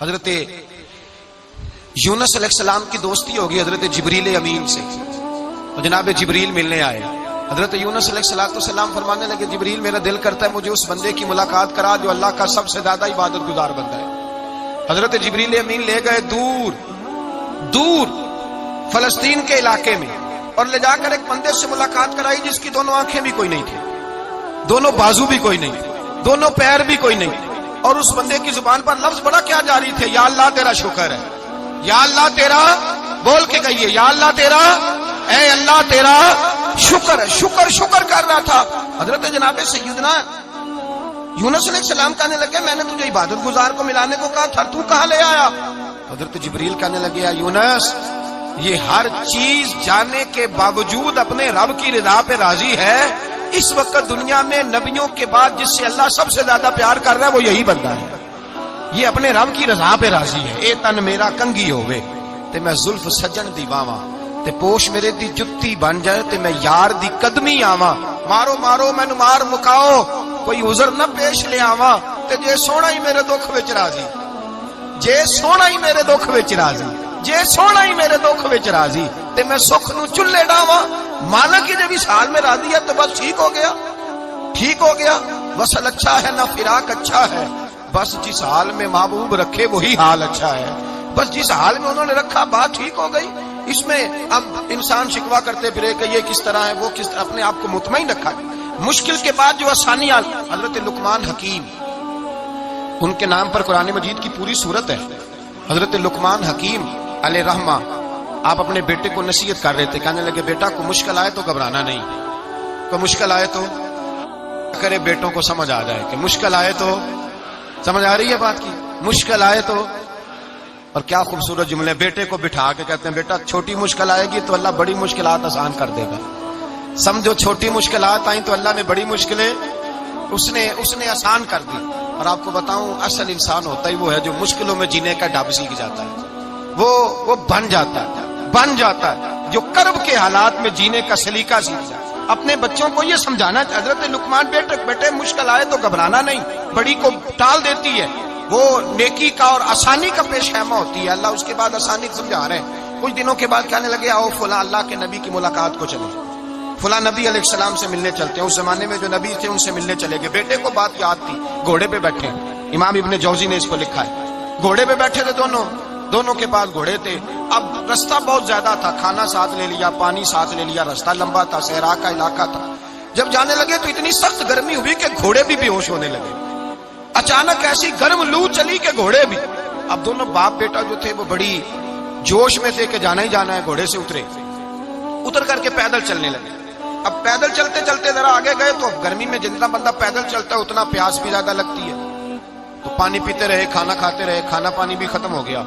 حضرت یونس علیہ السلام کی دوستی ہوگی حضرت جبریل امین سے، تو جناب جبریل ملنے آئے. حضرت یونس علیہ السلام فرمانے لگے جبریل میرا دل کرتا ہے مجھے اس بندے کی ملاقات کرا جو اللہ کا سب سے زیادہ عبادت گزار بندہ ہے. حضرت جبریل امین لے گئے دور دور فلسطین کے علاقے میں، اور لے جا کر ایک بندے سے ملاقات کرائی جس کی دونوں آنکھیں بھی کوئی نہیں تھی، دونوں بازو بھی کوئی نہیں تھے، دونوں پیر بھی کوئی نہیں، اور اس بندے کی زبان پر لفظ بڑا کیا جاری تھے، یا اللہ تیرا شکر ہے، یا اللہ تیرا، بول کے کہیے یا اللہ تیرا، اے اللہ تیرا شکر ہے. شکر شکر کر رہا تھا. حضرت جناب سیدنا یونس علیہ السلام کہنے لگے میں نے تجھے عبادت گزار کو ملانے کو کہا تھا، تو کہاں لے آیا؟ حضرت جبریل کہنے لگے یا یونس یہ ہر چیز جانے کے باوجود اپنے رب کی رضا پہ راضی ہے. اس وقت دنیا میں نبیوں کے بعد جس سے اللہ سب سے زیادہ پیار کر رہا ہے وہ یہی بندہ ہے. یہ اپنے رب کی رضا پہ راضی ہے. اے تن میرا کنگھی ہوئے تے میں زلف سجن دی واواں، تے پوش میرے دی جتی بن جائے تے میں یار دی قدمی آواں. مارو مارو مینوں مار مکاؤ کوئی عذر نہ پیش لے آواں، تے جے سونا ہی میرے دکھ وچ راضی، جے سونا ہی میرے دکھ وچ راضی، جے سونا ہی میرے دکھ وچ راضی تے میں سکھ نو چلے ڈاواں. مالک کی جب اس حال میں راضی ہے تو بس ٹھیک ہو گیا، ٹھیک ہو گیا. وصل اچھا ہے نہ فراق اچھا ہے، بس جس حال میں محبوب رکھے وہی حال اچھا ہے. بس جس حال میں انہوں نے رکھا بات ٹھیک ہو گئی. اس میں اب انسان شکوا کرتے پھرے کہ یہ کس طرح ہے وہ کس طرح، اپنے آپ کو مطمئن رکھا. مشکل کے بعد جو آسانیاں، حضرت لقمان حکیم ان کے نام پر قرآن مجید کی پوری سورت ہے. حضرت لقمان حکیم علیہ رحمہ آپ اپنے بیٹے کو نصیحت کر رہے تھے، کہنے لگے بیٹا کو مشکل آئے تو گھبرانا نہیں، کوئی مشکل آئے تو کرے بیٹوں کو سمجھ آ جائے کہ مشکل آئے تو، سمجھ آ رہی ہے بات کی، مشکل آئے تو. اور کیا خوبصورت جملے، بیٹے کو بٹھا کے کہتے ہیں بیٹا چھوٹی مشکل آئے گی تو اللہ بڑی مشکلات آسان کر دے گا. سمجھو چھوٹی مشکلات آئیں تو اللہ نے بڑی مشکلیں اس نے آسان کر دی. اور آپ کو بتاؤں اصل انسان ہوتا ہی وہ ہے جو مشکلوں میں جینے کا ڈب سیکھ جاتا ہے، وہ بن جاتا ہے جو کرب کے حالات میں جینے کا سلیقہ سیکھ جاتا ہے. اپنے بچوں کو یہ سمجھانا، حضرت لقمان بیٹے مشکل آئے تو گھبرانا نہیں، بڑی کو ٹال دیتی ہے، وہ نیکی کا اور آسانی کا پیش خیمہ ہوتی ہے. اللہ اس کے بعد آسانی سمجھا رہے ہیں. کچھ دنوں کے بعد کہنے لگے آؤ فلاں اللہ کے نبی کی ملاقات کو چلیں، فلاں نبی علیہ السلام سے ملنے چلتے ہیں. اس زمانے میں جو نبی تھے ان سے ملنے چلے گئے. بیٹے کو بات یاد تھی، گھوڑے پہ بیٹھے، امام ابن جوزی نے اس کو لکھا ہے، گھوڑے پہ بیٹھے تھے دونوں کے پاس گھوڑے تھے. اب رستہ بہت زیادہ تھا، کھانا ساتھ لے لیا، پانی ساتھ لے لیا، رستہ لمبا تھا، صحرا کا علاقہ تھا. جب جانے لگے تو اتنی سخت گرمی ہوئی کہ گھوڑے بھی بے ہوش ہونے لگے. اچانک ایسی گرم لو چلی کہ گھوڑے بھی. اب دونوں باپ بیٹا جو تھے وہ بڑی جوش میں تھے کہ جانا ہی جانا ہے. گھوڑے سے اتر کر کے پیدل چلنے لگے. اب پیدل چلتے چلتے ذرا آگے گئے تو گرمی میں جتنا بندہ پیدل چلتا ہے اتنا پیاس بھی زیادہ لگتی ہے، تو پانی پیتے رہے، کھانا کھاتے رہے، کھانا پانی بھی ختم ہو گیا.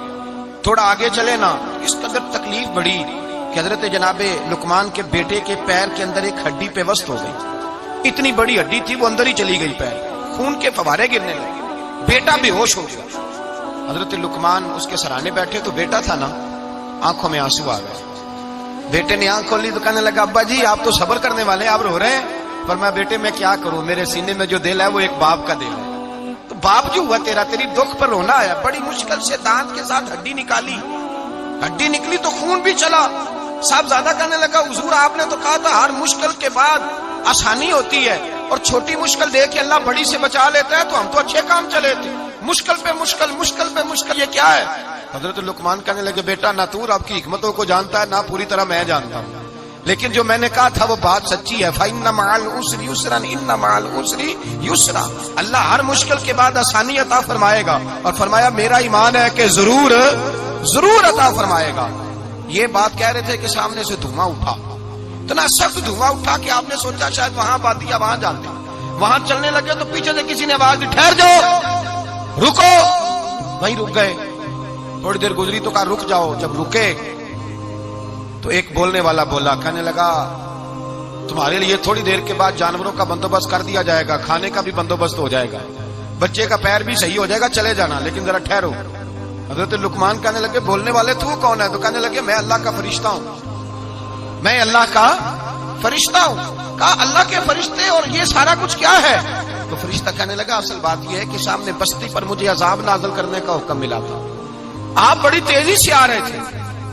تھوڑا آگے چلے نا، اس قدر تکلیف بڑی کہ حضرت جناب لقمان کے بیٹے کے پیر کے اندر ایک ہڈی پیوست ہو گئی. اتنی بڑی ہڈی تھی وہ اندر ہی چلی گئی، پیر خون کے فوارے گرنے لگے. بیٹا بے ہوش ہو گیا. حضرت لقمان اس کے سرانے بیٹھے تو بیٹا تھا نا، آنکھوں میں آنسو آ گئے. بیٹے نے آنکھ کھولی تو کہنے لگا ابا جی آپ تو صبر کرنے والے، آپ رو رہے ہیں. پر میں بیٹے میں کیا کروں، میرے سینے میں جو دل ہے وہ ایک باپ کا دل ہے. تو باپ جو ہوا تیری دکھ پر رونا آیا. بڑی مشکل سے دانت کے ساتھ ہڈی نکالی، ہڈی نکلی تو خون بھی چلا. صاحب زیادہ کہنے لگا حضور آپ نے تو کہا تھا ہر مشکل کے بعد آسانی ہوتی ہے، اور چھوٹی مشکل دیکھ کے اللہ بڑی سے بچا لیتا ہے، تو ہم تو اچھے کام چلے تھے، مشکل پہ مشکل، مشکل پہ مشکل، یہ کیا ہے؟ حضرت لقمان کہنے لگے بیٹا نہ تو رب کی حکمتوں کو جانتا ہے نہ پوری طرح میں جانتا ہوں، لیکن جو میں نے کہا تھا وہ بات سچی ہے. فَإِنَّ مَعَ الْعُسْرِ يُسْرًا إِنَّ مَعَ الْعُسْرِ يُسْرًا. اللہ ہر مشکل کے بعد آسانی عطا فرمائے گا، اور فرمایا میرا ایمان ہے کہ ضرور عطا فرمائے گا. یہ بات کہہ رہے تھے کہ سامنے سے دھواں اٹھا، اتنا سخت دھواں اٹھا کہ آپ نے سوچا شاید وہاں بات یا وہاں جانتے. وہاں چلنے لگے تو پیچھے سے کسی نے آواز دی ٹھہر جاؤ، رکو. وہیں رک گئے. تھوڑی دیر گزری تو کہا رک جاؤ. جب رکے تو ایک بولنے والا بولا، کہنے لگا تمہارے لیے تھوڑی دیر کے بعد جانوروں کا بندوبست کر دیا جائے گا، کھانے کا بھی بندوبست ہو جائے گا، بچے کا پیر بھی صحیح ہو جائے گا، چلے جانا، لیکن ذرا ٹھہرو. حضرت لقمان کہنے لگے بولنے والے تو کون ہے؟ تو کہنے لگے میں اللہ کا فرشتہ ہوں، میں اللہ کا فرشتہ ہوں. کہا اللہ کے فرشتے اور یہ سارا کچھ کیا ہے؟ تو فرشتہ کہنے لگا اصل بات یہ ہے کہ سامنے بستی پر مجھے عذاب نازل کرنے کا حکم ملا تھا، آپ بڑی تیزی سے آ رہے تھے،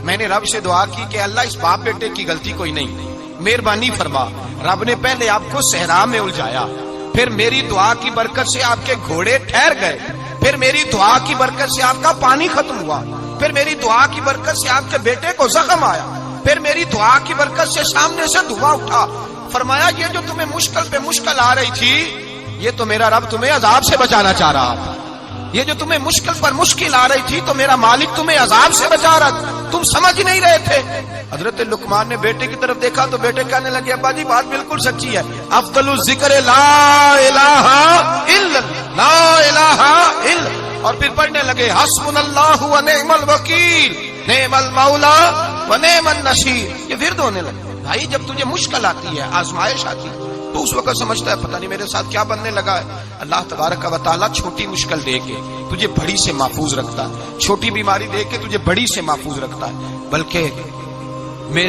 میں نے رب سے دعا کی کہ اللہ اس باپ بیٹے کی غلطی کوئی نہیں، مہربانی فرما۔ رب نے پہلے آپ کو صحرا میں الجھایا، پھر میری دعا کی برکت سے آپ کے گھوڑے ٹھہر گئے، پھر میری دعا کی برکت سے آپ کا پانی ختم ہوا، پھر میری دعا کی برکت سے آپ کے بیٹے کو زخم آیا، پھر میری دعا کی برکت سے سامنے سے دھواں اٹھا۔ فرمایا یہ جو تمہیں مشکل پہ مشکل آ رہی تھی، یہ تو میرا رب تمہیں عذاب سے بچانا چاہ رہا تھا، یہ جو تمہیں مشکل پر مشکل آ رہی تھی تو میرا مالک تمہیں عذاب سے بچا رہا تھا، تم سمجھ نہیں رہے تھے۔ حضرت لقمان نے بیٹے کی طرف دیکھا تو بیٹے کہنے لگے ابا جی بات بالکل سچی ہے، افضل الذکر لا الہ الا لا الہ الا، اور پھر پڑھنے لگے حسبنا اللہ و نعم الوکیل نعم المولا و نعم النصیر، یہ ورد ہونے لگے۔ بھائی جب تجھے مشکل آتی ہے، آزمائش آتی ہے، تو اس وقت سمجھتا ہے پتہ نہیں میرے ساتھ کیا بننے لگا ہے۔ اللہ تبارک و تعالیٰ چھوٹی مشکل دے کے تجھے بڑی سے محفوظ رکھتا ہے، چھوٹی بیماری دے کے تجھے بڑی سے محفوظ رکھتا ہے۔ بلکہ میں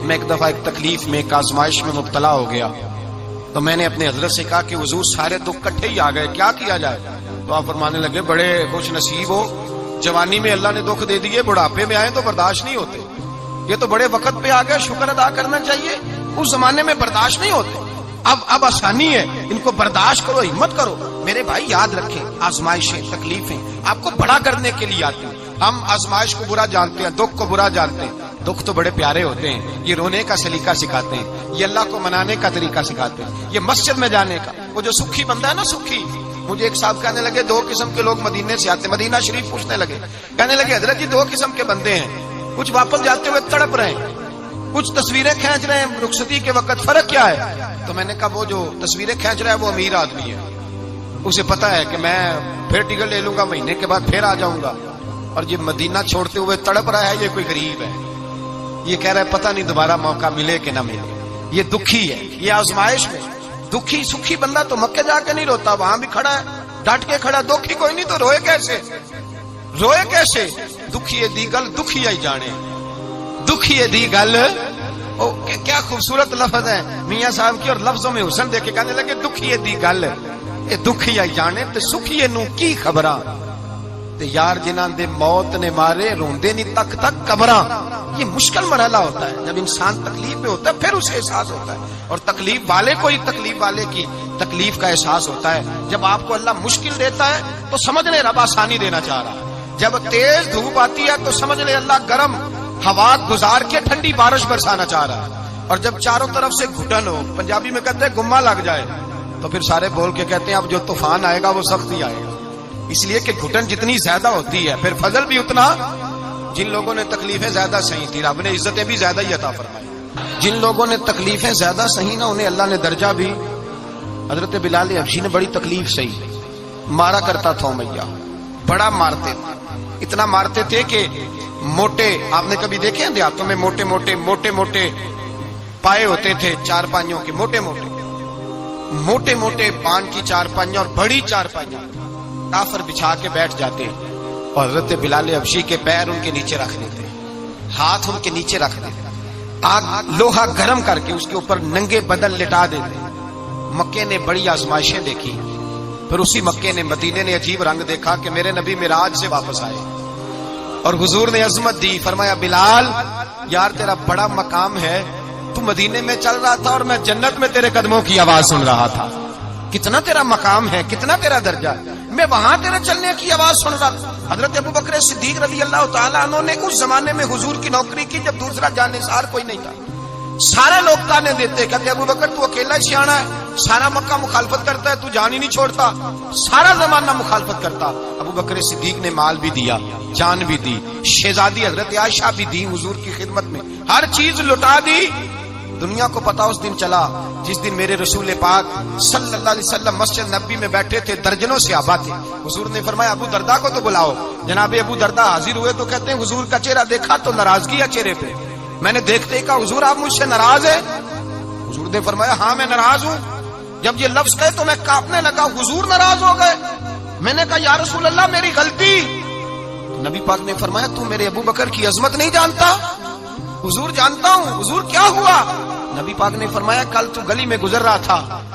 ایک دفعہ ایک تکلیف میں ایک آزمائش میں مبتلا ہو گیا، تو میں نے اپنے حضرت سے کہا کہ حضور سارے دکھ کٹھے ہی آ گئے، کیا کیا جائے؟ تو آپ فرمانے لگے بڑے خوش نصیب ہو، جوانی میں اللہ نے دکھ دے دیے، بڑھاپے میں آئے تو برداشت نہیں ہوتے، یہ تو بڑے وقت پہ آ گئے، شکر ادا کرنا چاہیے، اس زمانے میں برداشت نہیں ہوتے، اب آسانی ہے، ان کو برداشت کرو، ہمت کرو۔ میرے بھائی یاد رکھیں، آزمائشیں تکلیفیں آپ کو بڑا کرنے کے لیے آتی ہیں۔ ہم آزمائش کو برا جانتے ہیں، دکھ کو برا جانتے ہیں، دکھ تو بڑے پیارے ہوتے ہیں، یہ رونے کا سلیقہ سکھاتے ہیں، یہ اللہ کو منانے کا طریقہ سکھاتے ہیں، یہ مسجد میں جانے کا۔ وہ جو سکھی بندہ ہے نا، سکھی، مجھے ایک صاحب کہنے لگے دو قسم کے لوگ مدینے سے آتے ہیں، مدینہ شریف پوچھنے لگے، کہنے لگے حضرت جی دو قسم کے بندے ہیں، کچھ واپس جاتے ہوئے تڑپ رہے ہیں، کچھ تصویریں کھینچ رہے ہیں رخصتی کے وقت، فرق کیا ہے؟ تو میں نے کہا وہ جو تصویریں کھینچ رہا ہے وہ امیر آدمی ہے، اسے پتا ہے کہ میں پھر ٹکٹ لے لوں گا، مہینے کے بعد پھر آ جاؤں گا، اور یہ مدینہ چھوڑتے ہوئے تڑپ رہا ہے، یہ کوئی غریب ہے، یہ کہہ رہا ہے پتہ نہیں دوبارہ موقع ملے کہ نہ ملے، یہ دکھی ہے، یہ آزمائش میں۔ دکھی سکھی بندہ تو مکے جا کے نہیں روتا، وہاں بھی کھڑا ہے ڈٹ کے کھڑا، دکھی کوئی نہیں تو روئے کیسے؟ روئے کیسے؟ دکھی دی گل دکھی آئی جانے، دکھی دی گل، کیا خوبصورت لفظ ہے میاں صاحب کی، اور لفظوں میں حسن دیکھ کے کہنے لگے دکھی دی گل یہ دکھی آئی جانے تے سکھیے نو کی خبراں، تے یار جنہاں دے موت نے مارے روندے نہیں تک تک قبراں۔ یہ مشکل مرحلہ ہوتا ہے، جب انسان تکلیف میں ہوتا ہے پھر اسے احساس ہوتا ہے، اور تکلیف والے کو ہی تکلیف والے کی تکلیف کا احساس ہوتا ہے۔ جب آپ کو اللہ مشکل دیتا ہے تو سمجھ لے رب آسانی دینا چاہ رہا ہے، جب تیز دھوپ آتی ہے تو سمجھ لے اللہ گرم ہوا گزار کے ٹھنڈی بارش برسانا چاہ رہا ہے، اور جب چاروں طرف سے گھٹن ہو، پنجابی میں کہتے ہیں گما لگ جائے، تو پھر سارے بول کے کہتے ہیں اب جو طوفان آئے گا وہ سخت ہی آئے گا، اس لیے کہ گھٹن جتنی زیادہ ہوتی ہے پھر فضل بھی اتنا۔ جن لوگوں نے تکلیفیں زیادہ سہی تھی رب نے عزتیں بھی زیادہ ہی عطا فرمائی، جن لوگوں نے تکلیفیں زیادہ سہی نہ انہیں اللہ نے درجہ بھی۔ حضرت بلال حبشی نے بڑی تکلیف سہی، مارا کرتا تھا امیہ، بڑا مارتے تھے، اتنا مارتے تھے کہ موٹے، آپ نے کبھی دیکھے ہیں دیہاتوں میں موٹے موٹے پائے ہوتے تھے چار پائیوں کے، موٹے موٹے پان کی چار پائیاں اور بڑی چار پائیاں کافر بچھا کے بیٹھ جاتے، اور حضرت بلال حبشی کے پیر ان کے نیچے رکھ دیتے، ہاتھ ان کے نیچے رکھ دیتے، آگ لوہا گرم کر کے اس کے اوپر ننگے بدن لٹا دیتے۔ مکے نے بڑی آزمائشیں دیکھی، پھر اسی مکے نے مدینے نے عجیب رنگ دیکھا کہ میرے نبی معراج سے واپس آئے، اور حضور نے عظمت دی، فرمایا بلال یار تیرا بڑا مقام ہے، تو مدینے میں چل رہا تھا اور میں جنت میں تیرے قدموں کی آواز سن رہا تھا، کتنا تیرا مقام ہے، کتنا تیرا درجہ ہے، میں وہاں تیرے چلنے کی آواز سن رہا تھا۔ حضرت ابو بکر صدیق رضی اللہ تعالیٰ عنہ نے اس زمانے میں حضور کی نوکری کی جب دوسرا جانثار کوئی نہیں تھا، سارے لوگ تانے دیتے، کہتے ابو بکر تو اکیلا ہی سیاںا ہے، سارا مکہ مخالفت کرتا ہے، تو جان ہی نہیں چھوڑتا، سارا زمانہ مخالفت کرتا۔ ابو بکر صدیق نے مال بھی دیا، جان بھی دی، شہزادی حضرت عائشہ بھی دی حضور کی خدمت میں، ہر چیز لٹا دی۔ دنیا کو پتا اس دن چلا جس دن میرے رسول پاک صلی اللہ علیہ وسلم مسجد نبی میں بیٹھے تھے، درجنوں صحابہ تھے، حضور نے فرمایا ابو درداء کو تو بلاؤ۔ جناب ابو درداء حاضر ہوئے تو کہتے ہیں حضور کا چہرہ دیکھا تو ناراضگی ہے چہرے پہ، میں نے دیکھتے ہی کہا حضور آپ مجھ سے ناراض ہیں؟ حضور نے فرمایا ہاں میں ناراض ہوں۔ جب یہ لفظ کہے تو میں کانپنے لگا، حضور ناراض ہو گئے؟ میں نے کہا یا رسول اللہ میری غلطی۔ نبی پاک نے فرمایا تو میرے ابو بکر کی عظمت نہیں جانتا؟ حضور جانتا ہوں۔ حضور کیا ہوا؟ نبی پاک نے فرمایا کل تو گلی میں گزر رہا تھا،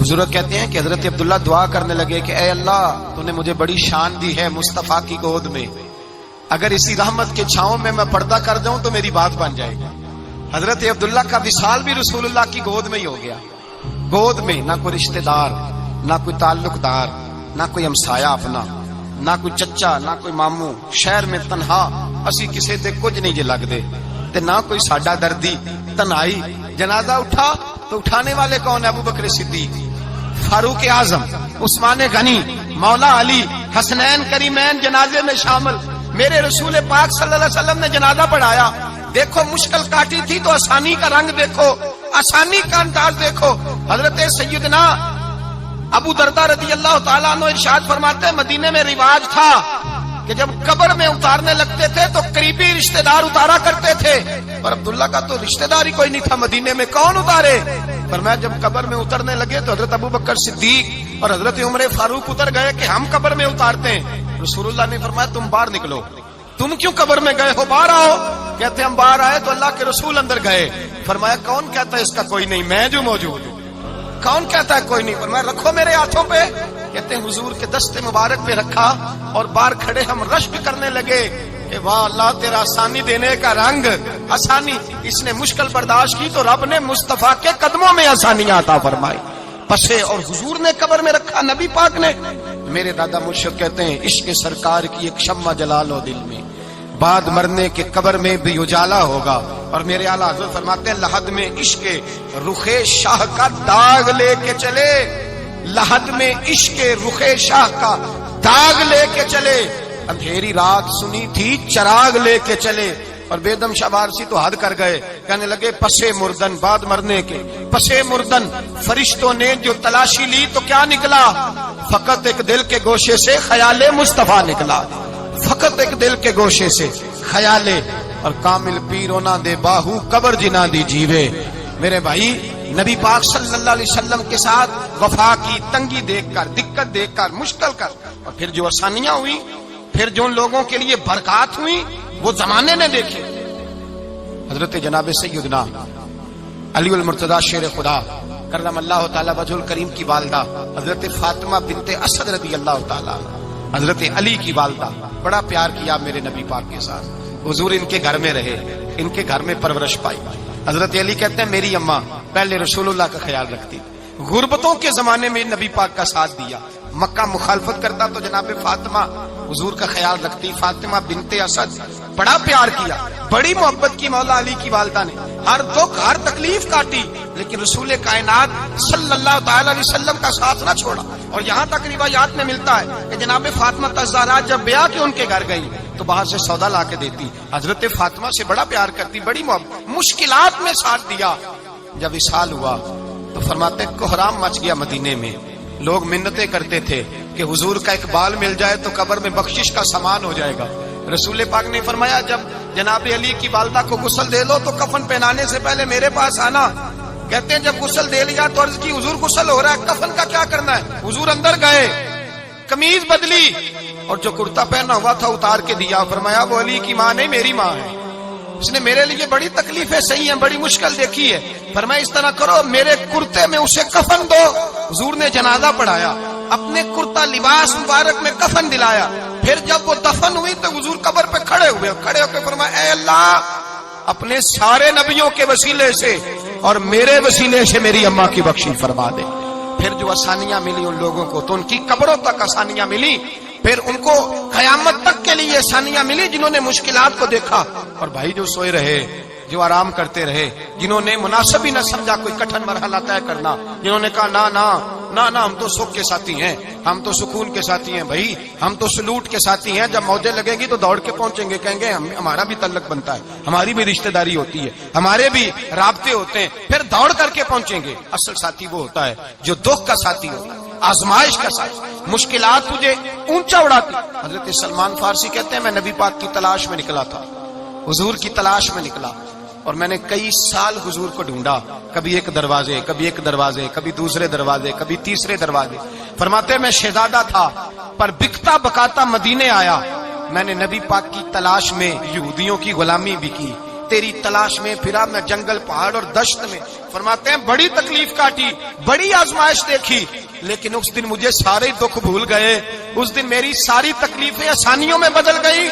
حضرت کہتے ہیں کہ حضرت عبداللہ دعا کرنے لگے کہ اے اللہ تو نے مجھے بڑی شان دی ہے مصطفیٰ کی گود میں، اگر اسی رحمت کے چھاؤں میں پردہ کر جاؤں تو میری بات بن جائے گی۔ حضرت عبداللہ کا وصال بھی رسول اللہ کی گود میں ہی ہو گیا۔ گود میں نہ کوئی رشتہ دار، نہ کوئی تعلق دار، نہ کوئی ہمسایہ اپنا، نہ کوئی چچا، نہ کوئی ماموں، شہر میں تنہا اسی کسے تے کچھ نہیں جے لگ دے تے نہ کوئی ساڈا دردی، تنہائی۔ جنازہ اٹھا تو اٹھانے والے کون؟ ابو بکر صدیق، فاروق اعظم، عثمان غنی، مولا علی، حسنین کریمین جنازے میں شامل۔ میرے رسول پاک صلی اللہ علیہ وسلم نے جنازہ پڑھایا، دیکھو مشکل کاٹی تھی تو آسانی کا رنگ دیکھو، آسانی کا انداز دیکھو۔ حضرت سیدنا ابو دردہ رضی اللہ تعالیٰ عنہ ارشاد فرماتے ہیں مدینے میں رواج تھا کہ جب قبر میں اتارنے لگتے تھے تو قریبی رشتہ دار اتارا کرتے تھے، اور عبداللہ کا تو رشتہ دار ہی کوئی نہیں تھا مدینے میں، کون اتارے؟ فرمایا جب قبر میں اترنے لگے تو حضرت ابو بکر صدیق اور حضرت عمر فاروق اتر گئے کہ ہم قبر میں اتارتے ہیں۔ رسول اللہ نے فرمایا تم باہر نکلو، تم کیوں قبر میں گئے ہو؟ باہر آؤ۔ کہتے ہم باہر آئے تو اللہ کے رسول اندر گئے۔ فرمایا کون کہتا ہے اس کا کوئی نہیں، میں جو موجود ہوں۔ کون کہتا ہے کوئی نہیں؟ فرمایا رکھو میرے ہاتھوں پہ۔ کہتے ہیں حضور کے دست مبارک پہ رکھا اور باہر کھڑے ہم رشک کرنے لگے کہ واہ اللہ تیرا آسانی دینے کا رنگ، آسانی۔ اس نے مشکل برداشت کی تو رب نے مصطفیٰ کے قدموں میں آسانیاں عطا فرمائی، پسے اور حضور نے قبر میں رکھا، نبی پاک نے۔ میرے دادا مرشد کہتے ہیں عشق سرکار کی ایک شمع جلا لو دل میں، بعد مرنے کے قبر میں بھی اجالا ہوگا۔ اور میرے اعلیٰ حضرت فرماتے ہیں لحد میں عشق رخ شاہ کا داغ لے کے چلے، لحد میں عشق رخ شاہ کا داغ لے کے چلے، اندھیری رات سنی تھی چراغ لے کے چلے۔ اور بیدم شاہ وارسی تو حد کر گئے، کہنے لگے پسے مردن، بعد مرنے کے پسے مردن فرشتوں نے جو تلاشی لی تو کیا نکلا؟ فقط ایک دل کے گوشے سے خیال مصطفیٰ نکلا، فقط ایک دل کے گوشے سے خیال۔ اور کامل پیرو نہ دے باہو قبر جنا دی جیوے۔ میرے بھائی نبی پاک صلی اللہ علیہ وسلم کے ساتھ وفا کی تنگی دیکھ کر، دقت دیکھ کر، مشکل کر، اور پھر جو آسانیاں ہوئی، پھر جو ان لوگوں کے لیے برکات ہوئی وہ زمانے نے دیکھے۔ حضرت جناب سیدنا علی المرتضی شیر خدا کرم اللہ تعالی وجہ الکریم کی والدہ حضرت فاطمہ بنت اسد رضی اللہ تعالی، حضرت علی کی والدہ، بڑا پیار کیا میرے نبی پاک کے ساتھ۔ حضور ان کے گھر میں رہے، ان کے گھر میں پرورش پائی۔ حضرت علی کہتے ہیں میری اماں پہلے رسول اللہ کا خیال رکھتی، غربتوں کے زمانے میں نبی پاک کا ساتھ دیا، مکہ مخالفت کرتا تو جناب فاطمہ حضور کا خیال رکھتی۔ فاطمہ بنت اسد بڑا پیار کیا، بڑی محبت کی مولا علی کی والدہ نے، ہر دکھ ہر تکلیف کاٹی، لیکن رسول کائنات صلی اللہ تعالی علیہ وسلم کا ساتھ نہ چھوڑا۔ اور یہاں تک روایات میں ملتا ہے کہ جناب فاطمہ الزہرا جب بیاہ کے ان کے گھر گئی تو باہر سے سودا لا کے دیتی، حضرت فاطمہ سے بڑا پیار کرتی، بڑی محبت، مشکلات میں ساتھ دیا۔ جب وصال ہوا تو فرماتے کوہرام مچ گیا مدینے میں، لوگ منتیں کرتے تھے کہ حضور کا ایک بال مل جائے تو قبر میں بخشش کا سامان ہو جائے گا۔ رسول پاک نے فرمایا جب جناب علی کی والدہ کو غسل دے لو تو کفن پہنانے سے پہلے میرے پاس آنا۔ کہتے ہیں جب غسل دے لیا تو عرض کی حضور غسل ہو رہا ہے، کفن کا کیا کرنا ہے؟ حضور اندر گئے، قمیض بدلی اور جو کرتا پہنا ہوا تھا اتار کے دیا۔ فرمایا وہ علی کی ماں نہیں میری ماں ہے، اس نے میرے لیے بڑی تکلیفیں سہی ہیں، بڑی مشکل دیکھی ہے۔ فرمایا اس طرح کرو میرے کرتے میں اسے کفن دو۔ حضور نے جنازہ پڑھایا، اپنے کرتا لباس مبارک میں کفن دلایا۔ پھر جب وہ دفن ہوئی تو حضور قبر پہ کھڑے ہوئے، کھڑے ہو کے فرمایا اے اللہ اپنے سارے نبیوں کے وسیلے سے اور میرے وسیلے سے میری اماں کی بخشش فرما دے۔ پھر جو آسانیاں ملی ان لوگوں کو تو ان کی قبروں تک آسانیاں ملی، پھر ان کو قیامت تک کے لیے آسانیاں ملی جنہوں نے مشکلات کو دیکھا۔ اور بھائی جو سوئے رہے، جو آرام کرتے رہے، جنہوں نے مناسب ہی نہ سمجھا کوئی کٹھن مرحلہ طے کرنا، جنہوں نے کہا نا نا نا نا ہم تو سکھ کے ساتھی ہیں، ہم تو سکون کے ساتھی ہیں، بھائی ہم تو سلوٹ کے ساتھی ہیں، جب موجیں لگیں گی تو دوڑ کے پہنچیں گے، کہیں گے ہمارا بھی تعلق بنتا ہے، ہماری بھی رشتہ داری ہوتی ہے، ہمارے بھی رابطے ہوتے ہیں، پھر دوڑ کر کے پہنچیں گے۔ اصل ساتھی وہ ہوتا ہے جو دکھ کا ساتھی ہوتا ہے، آزمائش کا ساتھی، مشکلات تجھے اونچا اڑاتی۔ حضرت سلمان فارسی کہتے ہیں میں نبی پاک کی تلاش میں نکلا تھا، حضور کی تلاش میں نکلا، اور میں نے کئی سال حضور کو ڈھونڈا، کبھی ایک دروازے، کبھی ایک دروازے، کبھی دوسرے دروازے، کبھی تیسرے دروازے۔ فرماتے میں شہزادہ تھا پر بکتا بکاتا مدینے آیا، میں نے نبی پاک کی تلاش میں یہودیوں کی غلامی بھی کی، تیری تلاش میں پھرا میں جنگل پہاڑ اور دشت میں. فرماتے ہیں بڑی تکلیف کاٹی, بڑی آزمائش دیکھی, لیکن اس دن مجھے سارے دکھ بھول گئے. اس دن میری ساری تکلیفیں آسانیوں میں بدل گئی.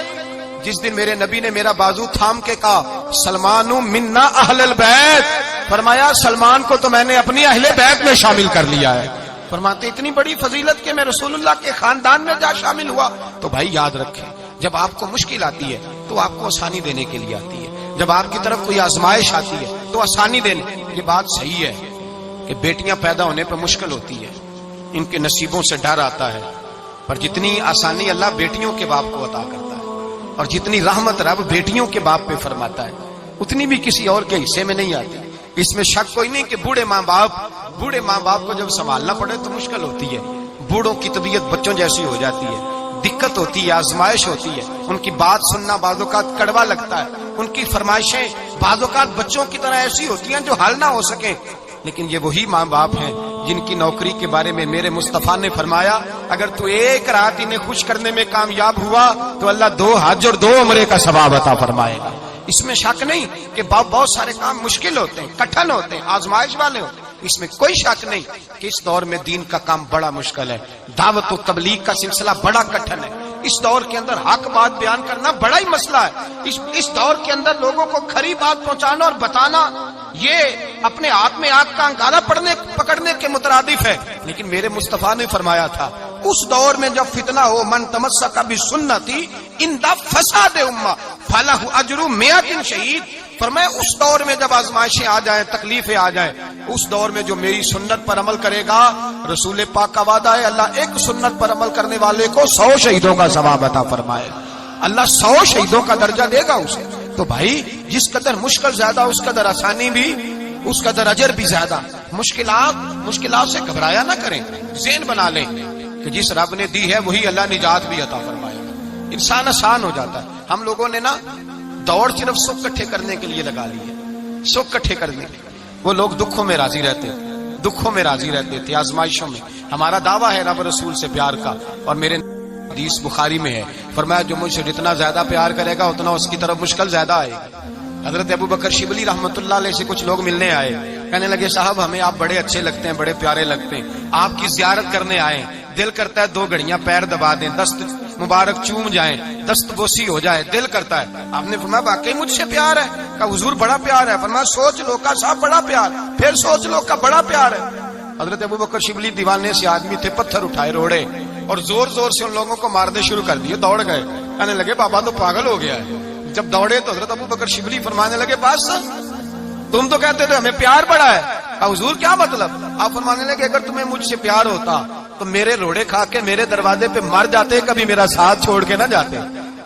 جس دن میرے نبی نے میرا بازو تھام کے کہا سلمان منا اہل البیت, فرمایا سلمان کو تو میں نے اپنی اہل بیت میں شامل کر لیا ہے. فرماتے اتنی بڑی فضیلت کہ میں رسول اللہ کے خاندان میں جا شامل ہوا. تو بھائی یاد رکھیں, جب آپ کو مشکل آتی ہے تو آپ کو آسانی دینے کے لیے آتی ہے. جب آپ کی طرف کوئی آزمائش آتی ہے تو آسانی دینے. یہ بات صحیح ہے کہ بیٹیاں پیدا ہونے پہ مشکل ہوتی ہے, ان کے نصیبوں سے ڈر آتا ہے, پر جتنی آسانی اللہ بیٹیوں کے باپ کو عطا کرتا ہے اور جتنی رحمت رب بیٹیوں کے باپ پہ فرماتا ہے اتنی بھی کسی اور کے حصے میں نہیں آتی. اس میں شک کوئی نہیں کہ بوڑھے ماں باپ کو جب سنبھالنا پڑے تو مشکل ہوتی ہے. بوڑھوں کی طبیعت بچوں جیسی ہو جاتی ہے, دقت ہوتی ہے, آزمائش ہوتی ہے. ان کی بات سننا بعض اوقات کڑوا لگتا ہے, ان کی فرمائشیں بعض اوقات بچوں کی طرح ایسی ہوتی ہیں جو حل نہ ہو سکیں. لیکن یہ وہی ماں باپ ہیں جن کی نوکری کے بارے میں میرے مصطفیٰ نے فرمایا اگر تو ایک رات انہیں خوش کرنے میں کامیاب ہوا تو اللہ 2 حج اور 2 عمرے کا ثواب عطا فرمائے گا. اس میں شک نہیں کہ بہت سارے کام مشکل ہوتے ہیں, کٹھن ہوتے ہیں, آزمائش والے ہوتے ہیں. اس میں کوئی شک نہیں کہ اس دور میں دین کا کام بڑا مشکل ہے, دعوت و تبلیغ کا سلسلہ بڑا کٹھن ہے. اس دور کے اندر حق بات بیان کرنا بڑا ہی مسئلہ ہے. اس دور کے اندر لوگوں کو کھری بات پہنچانا اور بتانا یہ اپنے ہاتھ میں آگ کا انگارہ پکڑنے کے مترادف ہے. لیکن میرے مصطفیٰ نے فرمایا تھا اس دور میں جب فتنہ ہو من تمسک بسنتی ان دا فساد امہ فلہ اجر 100 شہید. فرمایا اس دور میں جب آزمائشیں آ جائیں, تکلیفیں آ جائیں, اس دور میں جو میری سنت پر عمل کرے گا, رسول پاک کا وعدہ ہے اللہ ایک سنت پر عمل کرنے والے کو 100 شہیدوں کا ثواب عطا فرمائے. اللہ 100 شہیدوں کا درجہ دے گا اسے. تو بھائی جس قدر مشکل زیادہ اس قدر آسانی بھی, اس قدر اجر بھی زیادہ. مشکلات سے گھبرایا نہ کریں, ذہن بنا لیں کہ جس رب نے دی ہے وہی اللہ نجات بھی عطا فرمائے گا. انسان آسان ہو جاتا ہے. ہم لوگوں نے نا دوڑ صرف سکھ کٹھے کرنے کے لیے لگا لی ہے, سکھ کٹھے کرنے کے لیے. وہ لوگ دکھوں میں راضی رہتے تھے, آزمائشوں میں. ہمارا دعویٰ ہے رب رسول سے پیار کا, اور میرے حدیث بخاری میں ہے فرمایا جو مجھ سے جتنا زیادہ پیار کرے گا اتنا اس کی طرف مشکل زیادہ آئے گا. حضرت ابو بکر شبلی رحمۃ اللہ علیہ سے کچھ لوگ ملنے آئے, کہنے لگے صاحب ہمیں آپ بڑے اچھے لگتے ہیں, بڑے پیارے لگتے ہیں, آپ کی زیارت کرنے آئے, دل کرتا ہے 2 گھڑیاں پیر دبا دیں, دست مبارک چوم جائیں, دست بوسی ہو جائے, دل کرتا ہے. آپ نے فرمایا واقعی مجھ سے پیار ہے؟ کہا حضور بڑا پیار ہے. فرمایا سوچ لو کا صاحب بڑا پیار, پھر سوچ لو کا بڑا پیار ہے. حضرت ابو بکر شبلی دیوانے سے آدمی تھے, پتھر اٹھائے روڑے اور زور سے ان لوگوں کو مارنے شروع کر دیے. دوڑ گئے, کہنے لگے بابا تو پاگل ہو گیا ہے. جب دوڑے تو حضرت ابو بکر شبلی فرمانے لگے بس تم تو کہتے تھے ہمیں پیار بڑا ہے. کہا حضور کیا مطلب؟ آپ فرمانے لگے اگر تمہیں مجھ سے پیار ہوتا تو میرے روڑے کھا کے میرے دروازے پہ مر جاتے, کبھی میرا ساتھ چھوڑ کے نہ جاتے.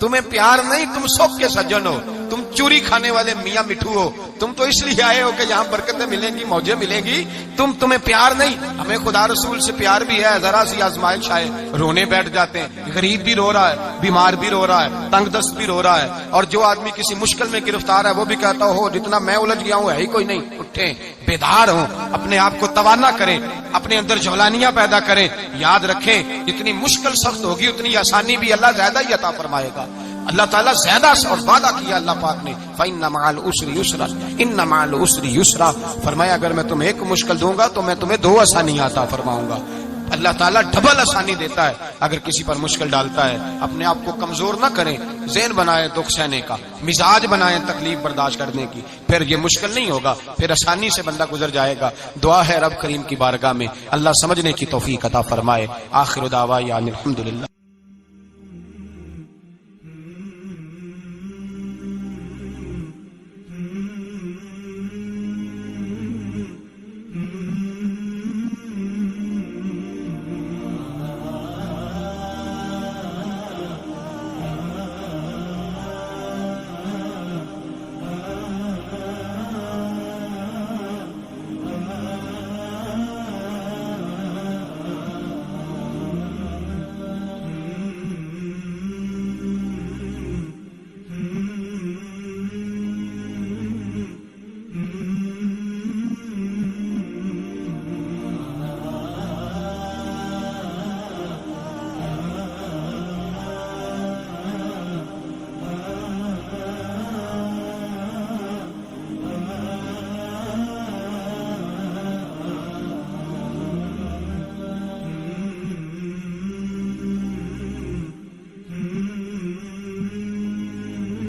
تمہیں پیار نہیں, تم سوکھ کے سجن ہو, تم چوری کھانے والے میاں مٹھو ہو. تم تو اس لیے آئے ہو کہ یہاں برکتیں ملیں گی, موجیں ملیں گی. تمہیں پیار نہیں. ہمیں خدا رسول سے پیار بھی ہے, ذرا سی آزمائش آئے رونے بیٹھ جاتے ہیں. غریب بھی رو رہا ہے, بیمار بھی رو رہا ہے, تنگ دست بھی رو رہا ہے, اور جو آدمی کسی مشکل میں گرفتار ہے وہ بھی کہتا ہو جتنا میں الجھ گیا ہوں ہے ہی کوئی نہیں. اٹھیں, بیدار ہوں, اپنے آپ کو توانا کریں, اپنے اندر جولانیاں پیدا کریں. یاد رکھیں جتنی مشکل سخت ہوگی اتنی آسانی بھی اللہ زیادہ ہی عطا فرمائے گا. اللہ تعالیٰ زیادہ اور وعدہ کیا اللہ پاک نے فَإِنَّ مَعَ الْعُسْرِ يُسْرًا إِنَّ مَعَ الْعُسْرِ يُسْرًا. فرمایا اگر میں تمہیں 1 مشکل دوں گا تو میں تمہیں 2 آسانیاں عطا فرماؤں گا. اللہ تعالیٰ ڈبل آسانی دیتا ہے اگر کسی پر مشکل ڈالتا ہے. اپنے آپ کو کمزور نہ کریں, ذہن بنائیں دکھ سہنے کا, مزاج بنائیں تکلیف برداشت کرنے کی. پھر یہ مشکل نہیں ہوگا, پھر آسانی سے بندہ گزر جائے گا. دعا ہے رب کریم کی بارگاہ میں اللہ سمجھنے کی توفیق عطا فرمائے. آخر دعوانا الحمدللہ.